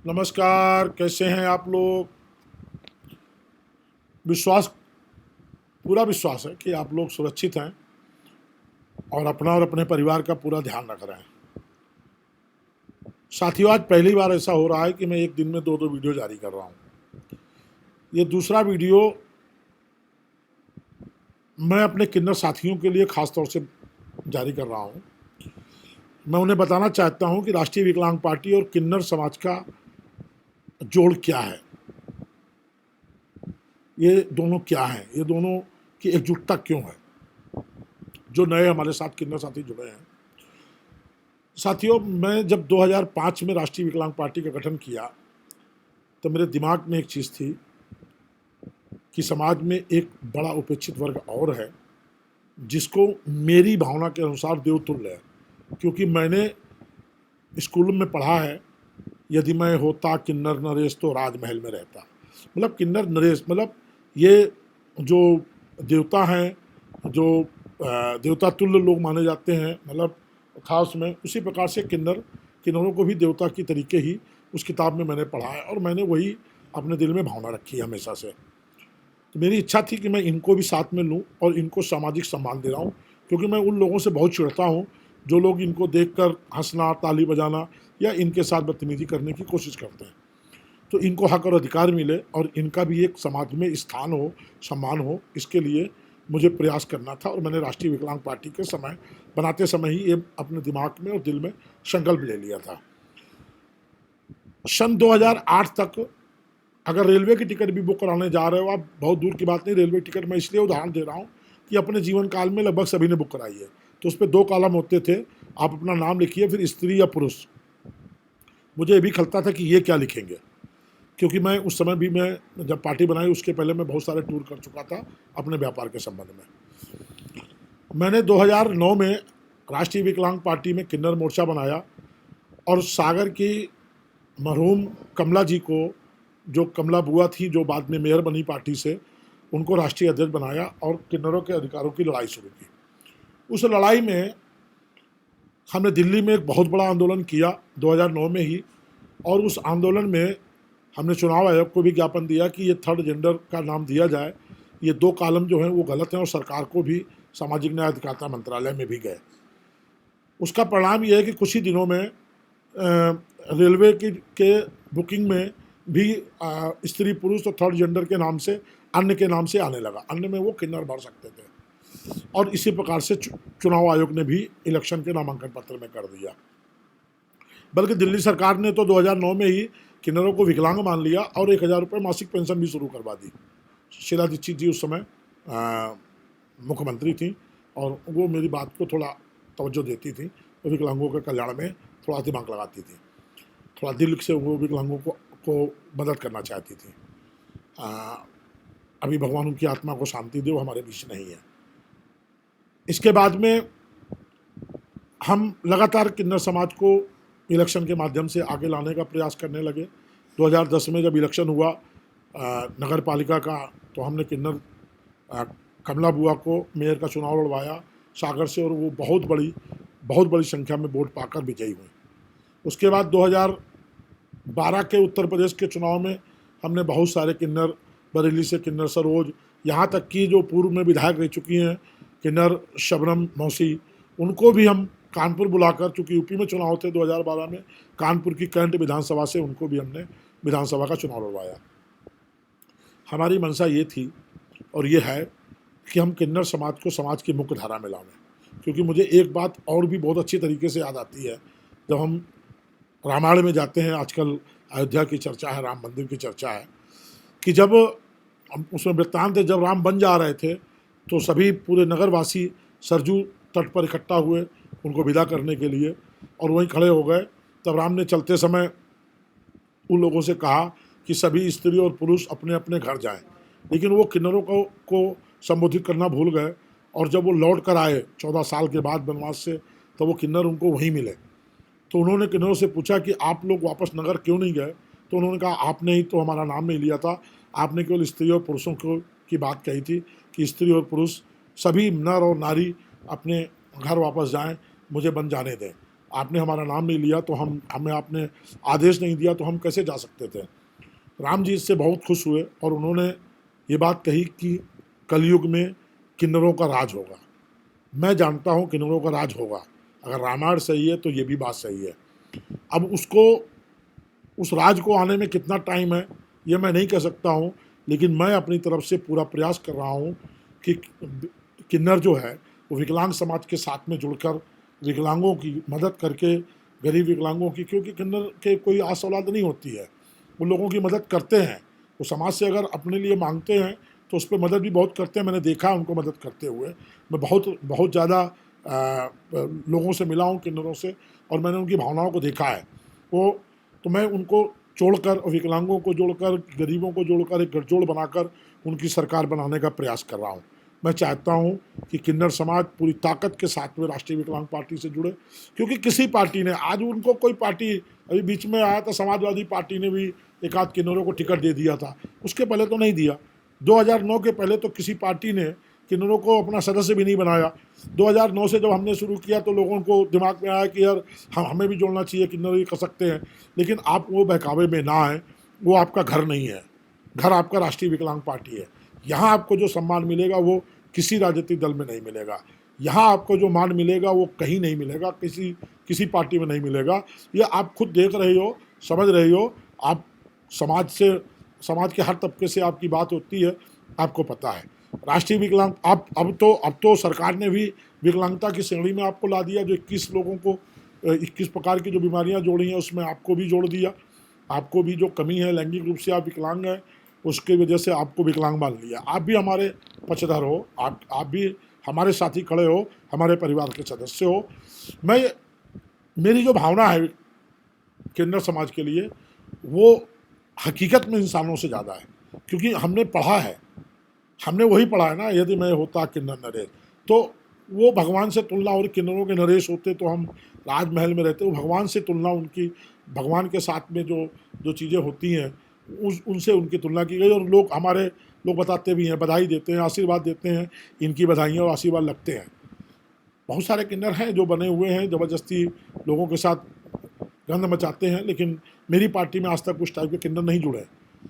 नमस्कार, कैसे हैं आप लोग। विश्वास पूरा विश्वास है कि आप लोग सुरक्षित हैं और अपना और अपने परिवार का पूरा ध्यान रख रहे हैं। साथियों, आज पहली बार ऐसा हो रहा है कि मैं एक दिन में दो दो वीडियो जारी कर रहा हूं। ये दूसरा वीडियो मैं अपने किन्नर साथियों के लिए खास तौर से जारी कर रहा हूं। मैं उन्हें बताना चाहता हूं कि राष्ट्रीय विकलांग पार्टी और किन्नर समाज का जोड़ क्या है, ये दोनों क्या हैं, ये दोनों की एकजुटता क्यों है। जो नए हमारे साथ किन्नर साथी जुड़े हैं, साथियों, मैं जब 2005 में राष्ट्रीय विकलांग पार्टी का गठन किया तो मेरे दिमाग में एक चीज़ थी कि समाज में एक बड़ा उपेक्षित वर्ग और है जिसको मेरी भावना के अनुसार देवतुल्य है। क्योंकि मैंने स्कूल में पढ़ा है, यदि मैं होता किन्नर नरेश तो राजमहल में रहता। मतलब किन्नर नरेश मतलब ये जो देवता हैं, जो देवता तुल्य लोग माने जाते हैं, मतलब था उसमें, उसी प्रकार से किन्नरों को भी देवता की तरीके ही उस किताब में मैंने पढ़ा है और मैंने वही अपने दिल में भावना रखी है हमेशा से। तो मेरी इच्छा थी कि मैं इनको भी साथ में लूँ और इनको सामाजिक सम्मान दे रहा हूँ, क्योंकि मैं उन लोगों से बहुत चिढ़ता हूँ जो लोग इनको देखकर हंसना, ताली बजाना या इनके साथ बदतमीजी करने की कोशिश करते हैं। तो इनको हक और अधिकार मिले और इनका भी एक समाज में स्थान हो, सम्मान हो, इसके लिए मुझे प्रयास करना था। और मैंने राष्ट्रीय विकलांग पार्टी के बनाते समय ही ये अपने दिमाग में और दिल में संकल्प ले लिया था। सन 2008 तक अगर रेलवे की टिकट भी बुक कराने जा रहे हो आप, बहुत दूर की बात नहीं, रेलवे टिकट मैं इसलिए उदाहरण दे रहा हूँ कि अपने जीवन काल में लगभग सभी ने बुक कराई है। तो उस पर 2 कॉलम होते थे, आप अपना नाम लिखिए, फिर स्त्री या पुरुष। मुझे ये भी खलता था कि ये क्या लिखेंगे, क्योंकि मैं उस समय भी, मैं जब पार्टी बनाई उसके पहले मैं बहुत सारे टूर कर चुका था अपने व्यापार के संबंध में। मैंने 2009 में राष्ट्रीय विकलांग पार्टी में किन्नर मोर्चा बनाया और सागर की मरहूम कमला जी को, जो कमला बुआ थी जो बाद में मेयर बनी पार्टी से, उनको राष्ट्रीय अध्यक्ष बनाया और किन्नरों के अधिकारों की लड़ाई शुरू की। उस लड़ाई में हमने दिल्ली में एक बहुत बड़ा आंदोलन किया 2009 में ही, और उस आंदोलन में हमने चुनाव आयोग को भी ज्ञापन दिया कि ये थर्ड जेंडर का नाम दिया जाए। ये 2 कॉलम जो हैं वो गलत हैं और सरकार को भी, सामाजिक न्याय अधिकारिता मंत्रालय में भी गए। उसका परिणाम ये है कि कुछ ही दिनों में रेलवे के बुकिंग में भी स्त्री पुरुष तो थर्ड जेंडर के नाम से, अन्य के नाम से आने लगा। अन्य में वो किन्नर भर सकते थे और इसी प्रकार से चुनाव आयोग ने भी इलेक्शन के नामांकन पत्र में कर दिया। बल्कि दिल्ली सरकार ने तो 2009 में ही किन्नरों को विकलांग मान लिया और 1000 रुपये मासिक पेंशन भी शुरू करवा दी। शीला दीक्षित जी उस समय मुख्यमंत्री थी और वो मेरी बात को थोड़ा तवज्जो देती थी, तो विकलांगों के कल्याण में थोड़ा दिमाग लगाती थी, थोड़ा दिल से वो विकलांगों को मदद करना चाहती थी। अभी भगवान उनकी आत्मा को शांति दे, वो हमारे बीच नहीं है। इसके बाद में हम लगातार किन्नर समाज को इलेक्शन के माध्यम से आगे लाने का प्रयास करने लगे। 2010 में जब इलेक्शन हुआ नगर पालिका का, तो हमने किन्नर कमला बुआ को मेयर का चुनाव लड़वाया सागर से, और वो बहुत बड़ी संख्या में वोट पाकर विजयी हुई। उसके बाद 2012 के उत्तर प्रदेश के चुनाव में हमने बहुत सारे किन्नर, बरेली से किन्नर सरोज, यहाँ तक कि जो पूर्व में विधायक रह चुकी हैं किन्नर शबनम मौसी, उनको भी हम कानपुर बुलाकर, चूँकि यूपी में चुनाव थे 2012 में, कानपुर की कैंट विधानसभा से उनको भी हमने विधानसभा का चुनाव लड़वाया। हमारी मंशा ये थी और ये है कि हम किन्नर समाज को समाज की मुख्य धारा में लाएं। क्योंकि मुझे एक बात और भी बहुत अच्छी तरीके से याद आती है, जब हम रामायण में जाते हैं, आजकल अयोध्या की चर्चा है, राम मंदिर की चर्चा है, कि जब उसमें वृत्तांत है, जब राम बन जा रहे थे तो सभी पूरे नगरवासी सरजू तट पर इकट्ठा हुए उनको विदा करने के लिए, और वहीं खड़े हो गए। तब राम ने चलते समय उन लोगों से कहा कि सभी स्त्री और पुरुष अपने अपने घर जाएं, लेकिन वो किन्नरों को संबोधित करना भूल गए। और जब वो लौट कर आए 14 साल के बाद वनवास से, तो वो किन्नर उनको वहीं मिले। तो उन्होंने किन्नरों से पूछा कि आप लोग वापस नगर क्यों नहीं गए। तो उन्होंने कहा, आपने ही तो हमारा नाम नहीं लिया था, आपने केवल स्त्री और पुरुषों की बात कही थी कि स्त्री और पुरुष, सभी नर और नारी अपने घर वापस जाएं, मुझे बन जाने दें। आपने हमारा नाम नहीं लिया, तो हमें आपने आदेश नहीं दिया, तो हम कैसे जा सकते थे। राम जी इससे बहुत खुश हुए और उन्होंने ये बात कही कि कलयुग में किन्नरों का राज होगा। मैं जानता हूँ किन्नरों का राज होगा, अगर रामायण सही है तो ये भी बात सही है। अब उस राज को आने में कितना टाइम है ये मैं नहीं कह सकता हूँ, लेकिन मैं अपनी तरफ से पूरा प्रयास कर रहा हूँ कि किन्नर जो है वो विकलांग समाज के साथ में जुड़कर विकलांगों की मदद करके, गरीब विकलांगों की, क्योंकि किन्नर के कोई आस औलाद नहीं होती है, वो लोगों की मदद करते हैं। वो समाज से अगर अपने लिए मांगते हैं तो उस पर मदद भी बहुत करते हैं। मैंने देखा है उनको मदद करते हुए। मैं बहुत ज़्यादा लोगों से मिला हूँ किन्नरों से, और मैंने उनकी भावनाओं को देखा है। तो मैं उनको जोड़कर, विकलांगों को जोड़कर, गरीबों को जोड़कर एक गठजोड़ बनाकर उनकी सरकार बनाने का प्रयास कर रहा हूँ। मैं चाहता हूँ कि किन्नर समाज पूरी ताकत के साथ में राष्ट्रीय विकलांग पार्टी से जुड़े, क्योंकि किसी पार्टी ने आज उनको कोई पार्टी, अभी बीच में आया था समाजवादी पार्टी ने भी एक आध किन्नरों को टिकट दे दिया था, उसके पहले तो नहीं दिया। 2009 के पहले तो किसी पार्टी ने किन्नरों को अपना सदस्य भी नहीं बनाया। 2009 से जब हमने शुरू किया तो लोगों को दिमाग में आया कि यार हमें भी जोड़ना चाहिए, किन्नर भी कर सकते हैं। लेकिन आप वो बहकावे में ना आए, वो आपका घर नहीं है, घर आपका राष्ट्रीय विकलांग पार्टी है। यहाँ आपको जो सम्मान मिलेगा वो किसी राजनीतिक दल में नहीं मिलेगा। यहाँ आपको जो मान मिलेगा वो कहीं नहीं मिलेगा, किसी पार्टी में नहीं मिलेगा। ये आप खुद देख रहे हो, समझ रहे हो। आप समाज के हर तबके से आपकी बात होती है, आपको पता है। राष्ट्रीय विकलांग आप अब तो सरकार ने भी विकलांगता की श्रेणी में आपको ला दिया। जो 21 लोगों को 21 प्रकार की जो बीमारियां जोड़ी हैं उसमें आपको भी जोड़ दिया। आपको भी जो कमी है, लैंगिक रूप से आप विकलांग हैं, उसकी वजह से आपको विकलांग मान लिया। आप भी हमारे पक्षधर हो, आप भी हमारे साथी खड़े हो, हमारे परिवार के सदस्य हो। मेरी जो भावना है किन्नर समाज के लिए वो हकीकत में इंसानों से ज़्यादा है, क्योंकि हमने पढ़ा है, हमने वही पढ़ा है ना, यदि मैं होता किन्नर नरेश, तो वो भगवान से तुलना, और किन्नरों के नरेश होते तो हम राजमहल में रहते। वो भगवान से तुलना, उनकी भगवान के साथ में जो चीज़ें होती हैं उनसे उनकी तुलना की गई। और हमारे लोग बताते भी हैं, बधाई देते हैं, आशीर्वाद देते हैं, इनकी बधाइयाँ और आशीर्वाद लगते हैं। बहुत सारे किन्नर हैं जो बने हुए हैं, ज़बरदस्ती लोगों के साथ गंद मचाते हैं, लेकिन मेरी पार्टी में आज तक उस टाइप के किन्नर नहीं जुड़े,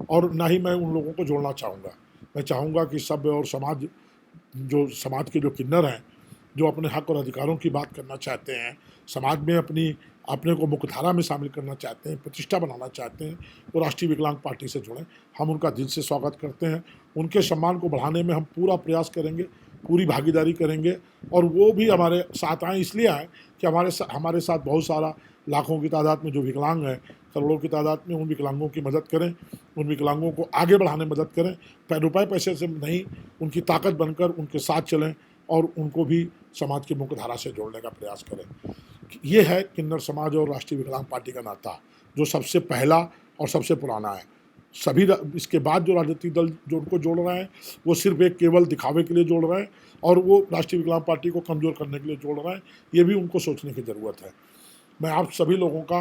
और ना ही मैं उन लोगों को जोड़ना चाहूँगा। मैं चाहूँगा कि सभ्य और समाज के जो किन्नर हैं, जो अपने हक और अधिकारों की बात करना चाहते हैं, समाज में अपने को मुख्यधारा में शामिल करना चाहते हैं, प्रतिष्ठा बनाना चाहते हैं, वो राष्ट्रीय विकलांग पार्टी से जुड़ें। हम उनका दिल से स्वागत करते हैं। उनके सम्मान को बढ़ाने में हम पूरा प्रयास करेंगे, पूरी भागीदारी करेंगे, और वो भी हमारे साथ आएँ। इसलिए आए कि हमारे साथ बहुत सारा लाखों की तादाद में जो विकलांग हैं, करोड़ों की तादाद में, उन विकलांगों की मदद करें, उन विकलांगों को आगे बढ़ाने में मदद करें। रुपये पैसे से नहीं, उनकी ताकत बनकर उनके साथ चलें और उनको भी समाज की मुख्यधारा से जोड़ने का प्रयास करें। ये है किन्नर समाज और राष्ट्रीय विकलांग पार्टी का नाता, जो सबसे पहला और सबसे पुराना है। इसके बाद जो राजनीतिक दल जो उनको जोड़ रहे हैं वो सिर्फ एक केवल दिखावे के लिए जोड़ रहे हैं, और वो राष्ट्रीय विकलांग पार्टी को कमज़ोर करने के लिए जोड़ रहे हैं। ये भी उनको सोचने की ज़रूरत है। मैं आप सभी लोगों का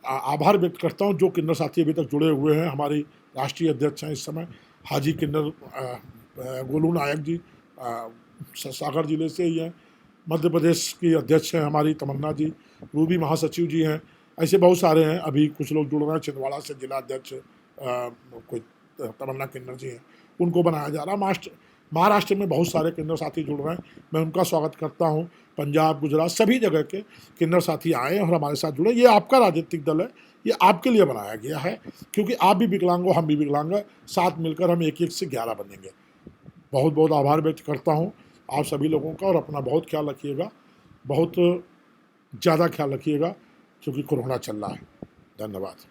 आभार व्यक्त करता हूं जो किन्नर साथी अभी तक जुड़े हुए हैं। हमारी राष्ट्रीय अध्यक्ष हैं इस समय हाजी किन्नर गोलू नायक जी, सागर जिले से ही हैं। मध्य प्रदेश की अध्यक्ष हैं हमारी तमन्ना जी, रूबी महासचिव जी हैं। ऐसे बहुत सारे हैं, अभी कुछ लोग जुड़ रहे हैं। छिंदवाड़ा से जिला अध्यक्ष कोई तमन्ना किन्नर जी हैं, उनको बनाया जा रहा है। महाराष्ट्र में बहुत सारे किन्नर साथी जुड़ रहे हैं, मैं उनका स्वागत करता हूं। पंजाब, गुजरात, सभी जगह के किन्नर साथी आए और हमारे साथ जुड़े। ये आपका राजनीतिक दल है, ये आपके लिए बनाया गया है, क्योंकि आप भी विकलांग हो, हम भी विकलांग हैं। साथ मिलकर हम एक से 11 बनेंगे। बहुत बहुत आभार व्यक्त करता हूँ आप सभी लोगों का, और अपना बहुत ख्याल रखिएगा, बहुत ज़्यादा ख्याल रखिएगा, क्योंकि कोरोना चल रहा है। धन्यवाद।